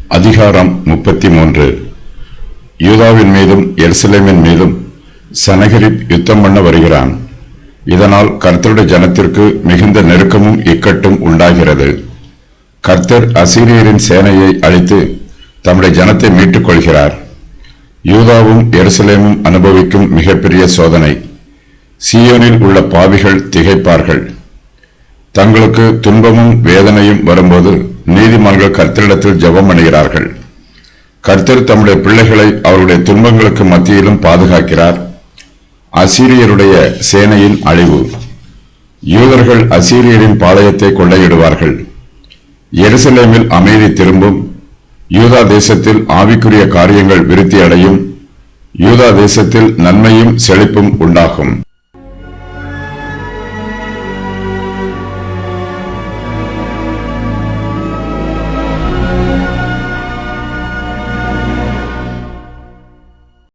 அதிகாரம் 33. யூதாவின் மீதும் எருசலேமின் மீதும் சனகரிப் யுத்தம் பண்ண வருகிறான். இதனால் கர்த்தருடைய ஜனத்திற்கு மிகுந்த நெருக்கமும் இக்கட்டும் உண்டாகிறது. கர்த்தர் அசீரியரின் சேனையை அழித்து தம்முடைய ஜனத்தை மீட்டுக் கொள்கிறார். யூதாவும் எருசலேமும் அனுபவிக்கும் மிகப்பெரிய சோதனை. சீயோனில் உள்ள பாவிகள் திகைப்பார்கள். தங்களுக்கு துன்பமும் வேதனையும் வரும்போது நீதிமான்கள் கர்த்தரிடத்தில் ஜெபம் பண்ணுகிறார்கள். கர்த்தர் தம்முடைய பிள்ளைகளை அவருடைய துன்பங்களுக்கு மத்தியிலும் பாதுகாக்கிறார். அசீரியருடைய சேனையின் அழிவு. யூதர்கள் அசீரியரின் பாளையத்தை கொள்ளையிடுவார்கள். எருசலேமில் அமைதி திரும்பும். யூதா தேசத்தில் ஆவிக்குரிய காரியங்கள் விருத்தி அடையும். யூதா தேசத்தில் நன்மையும் செழிப்பும் உண்டாகும்.